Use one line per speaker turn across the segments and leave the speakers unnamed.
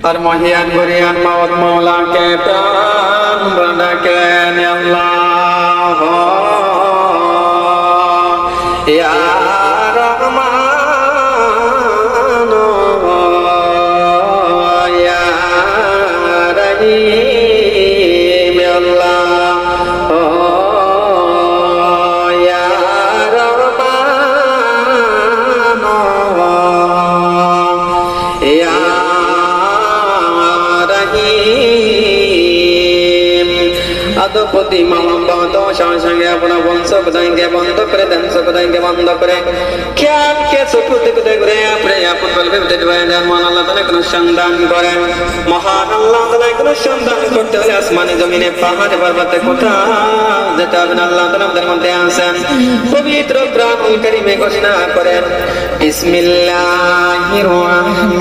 আর মহিয়ান গরিয়ান মাওত মাওলাকে প্রাণ বড়াকেন আল্লাহ ইয়া রহমান ইয়া রহিম আল্লাহ ইয়া রহমান ইয়া আদপতি মোহাম্মদ সঙ্গে আপনার বংশ কোথায়কে বন্ধ করে দেন কোথায়কে বন্ধ করে খেয়ালকে চকুতে কোথায় করে আপনি আপন বলবে মহান আল্লাহ তাআলা কোন সন্ধান করেন মহান আল্লাহ তাআলা কোন সন্ধান করতে হলে আসমানে জমিনে পাহাড়ে পর্বতে কোথাও যেতে হবে না আল্লাহ তাআলা আমাদের মধ্যে আছেন পবিত্র কোরআনুল কারীমে ঘোষণা করেন বিসমিল্লাহির রহমানির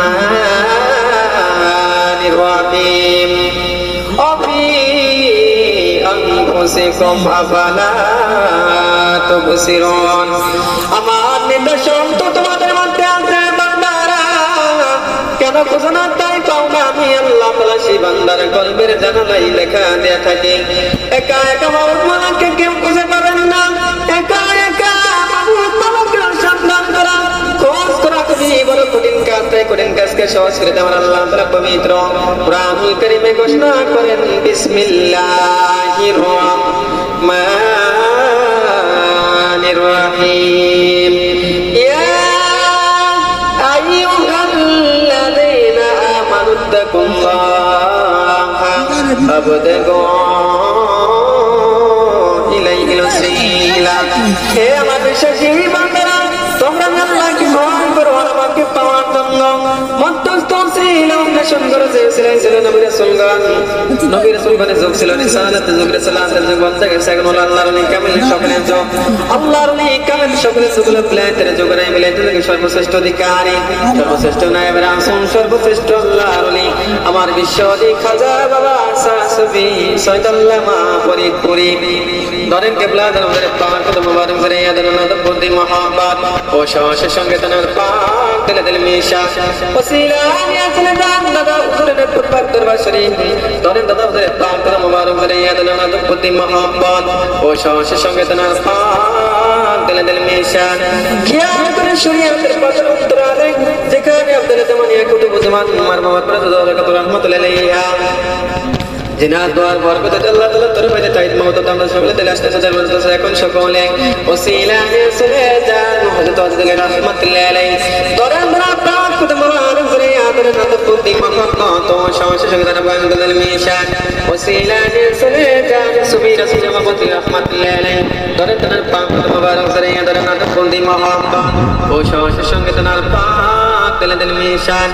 রহিম আমার নিদর্শন তো তোমাদের মধ্যে আছে বান্দারা কেন খুঁজো না তাই পাও না আমি আল্লাহ তাআলা সেই বান্দার কলবের জানালাই লেখা দেয়া থাকি একা একা মাবুদ মালাকে কেউ খুঁজে পাবেন না একা একা মাবুদ মালাকে সন্ধান করা খোঁজ করা খুবই বড় কঠিন কাজ তাই কঠিন কাজকে সহজ করে দেওয়ার আল্লাহ তাআলা পবিত্র কোরআনুল কারীমে ঘোষণা করেন বিসমিল্লাহির রহমানির রহিম ইয়া আইয়ুহাল্লাযীনা আমানুত্তাকুল্লাহা ওয়াবতাগু ইলাইহিল ওয়াসিলা হে আমার বিশ্বাসী বান্দারা তোমরা আল্লাহকে ভয় করো আমাকে পাওয়ার জন্য মধ্যস্থ ছিল অন্বেষণ করে ছিল নবী রাসূলগণ নবী রাসূলগণের যুগ ছিল রিসালাতের যুগ রিসালাতের যুগ বলতে গেছে এখন আল্লাহর নিকামেল সকলের যুগ আল্লাহর নিকামেল সকলের যুগ প্লেতের যুগ রে মিলাইতে থেকে সর্বশ্রেষ্ঠ অধিকারী সর্বশ্রেষ্ঠ নায়েব রাসূল সর্বশ্রেষ্ঠ আল্লাহর ওলি আমার বিশ্ব অধিক খাজা বাবা সাসবি সৈয়দুল্লামা ফরিদপুরি ধরেন কেবলা ধরে পাক কত মুবারক করে ইয়াদানা বুদ্ধি মহব্বত ও শাহের সঙ্গে তার পাক দিলে দিল মিশা ওসিলা নিয়াতলে দান দাদা হুজুরের পাক দরবার শরীফ ধরেন দাদা ধরে পাক কত মুবারক করে ইয়াদানা বুদ্ধি মহব্বত ও শাহের সঙ্গে তার পাক দিলে দিল মিশা খেয়াল করে শরীয়তের পাকের অন্তরালে যেখানে আপনাদের জামানিয়া কুতুব জামান মার বাবা প্রদরকাত রহমাতুল্লাহ আলাইহা জিনাত দোয়ার বরকতে আল্লাহ তাআলা তরফে তাইদ মাওতা আমরা সকলে দিলে আসতে চাই বলতে এখন সকলে ওসিলা নিয়ে যান হযরত আদিল রাহমাতুল্লাহ আলাইহি দরান দরা পাক কুতুব মুবারক করে আদর নাত পুতি মহব্বত ও শাহের সঙ্গে তার বয়ান দিল মিশান ওসিলা নিয়ে যান সুবি রাসূল মাহমুদ রাহমাতুল্লাহ আলাইহি দরান দরা পাক কুতুব মুবারক করে আদর নাত পুতি মহব্বত ও শাহের সঙ্গে তার পাক দিল মিশান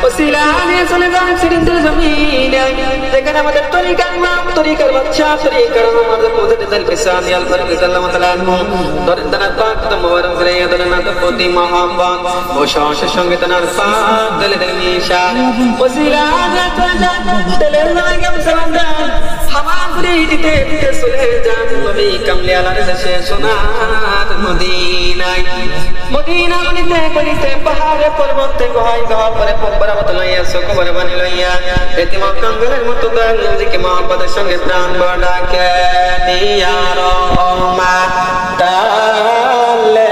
ওসিলা নিয়ে যান সিরিন্দ্র জমিনে যেখানে আমাদের তরিকার নাম তরিকার বাদশা তরিকার আমাদের পৌঁছে দিল কিসানি আল ফারুক সাল্লাল্লাহু তাআলা আনহু দরেন তার পাক তো মুবারক করে দরেন না তো প্রতি মহব্বত ও শাহের সঙ্গে তার পাক দিলে দিল নিশান ওসিলা দিলে লাগে সালাম হামাগুরি দিতে দিতে চলে যান নবী কামলি আলার দেশে সোনার মদিনায় মদিনা বলিতে বলিতে পাহাড়ে পর্বতে গুহায় গুহা পরে পর্বত লইয়া সকবর বানি লইয়া এতিম কাঙ্গলের মতো দাল জিকে মহব্বতের সঙ্গে প্রাণ বড়াকে ইয়া রহমান তাআলা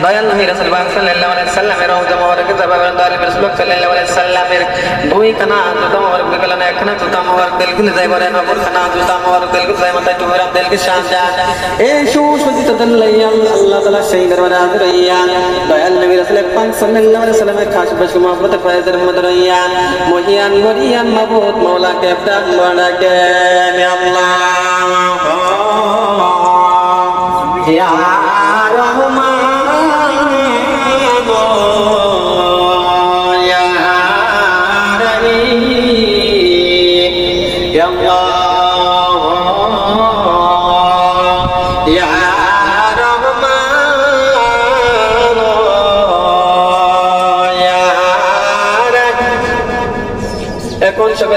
দয়াল নবী রাসূল সাল্লাল্লাহু আলাইহি সাল্লামের রওজা মুবারক জাবাবের দয়াল রাসূল সাল্লাল্লাহু আলাইহি সাল্লামের দুই কানা জুতা মুবারক গলানে একখানা জুতা মুবারক দিলকে যায় বলে নবর খানা জুতা মুবারক দিলকে যায় মাথায় টুকরা দিলকে শান এই সুসজ্জিত দল্লাইয়া আল্লাহ তাআলা সেই দরবারে হাজির হইয়া দয়াল নবী রাসূল পাক সাল্লাল্লাহু আলাইহি সাল্লামের খাস বসু মহব্বত ফয়জের মধ্যে রইয়া মহিয়ান মরিয়ান মাবুদ মাওলাকে প্রাণ বড়াকে আল্লাহ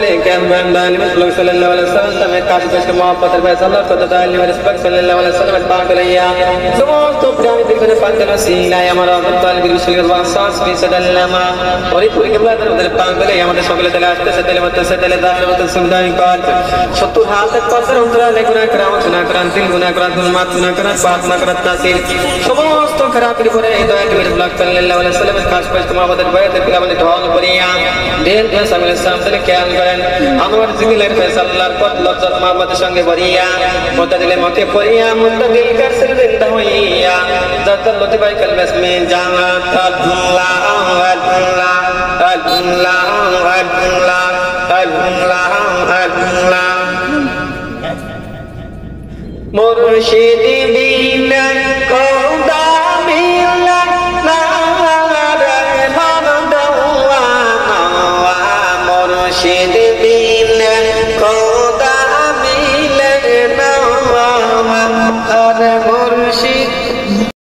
বলে কেন বান্দানি মুসলিম সাল্লাল্লাহু আলাইহি ওয়াসাল্লাম কাছে পেশ মহব্বতের ফয়সালা কত তাআল্লি ওয়া রিসপেক্ট সাল্লাল্লাহু আলাইহি ওয়াসাল্লাম পাক করিয়া সমস্ত প্রাণীদের করে পাক নসিলাই আমার আদর তালিবের বিষয়ে ওয়াসাস ফি সাল্লাল্লামা পরিপূর্ণ কিবলাদের ওদের পাক করে আমাদের সকলে তালে আসতেছে তালে মতসে তালে দাখিল মত সুন্দানি কাল 70 হাল তক পাসর উতরা লে গুনাহ করা গুনাহ করান দিল গুনাহ করান দুলমাত গুনাহ করান পাক না করাত তাসির সমস্ত খারাপের পরে এই দয়া নবী সাল্লাল্লাহু আলাইহি ওয়াসাল্লামের কাছে পেশ মহব্বতের বয়াতে কিলামতে ঢল করিয়া দেন সামিল সামনে খেয়াল করেন আমার জিবিলের ফয়সালার পথ লজ্জত মহব্বতের সঙ্গে ভরিয়া মুতাদিলে মতে পড়িয়া মুতাদিল কারসে জিন্দা হইয়া জাতাল লতে বাই কলবস মে জানাত আল্লাহ আল্লাহ আল্লাহ আল্লাহ আল্লাহ আল্লাহ মুর্শিদ বিনা খোদা মিলা না রে মন দওয়া মুর্শিদ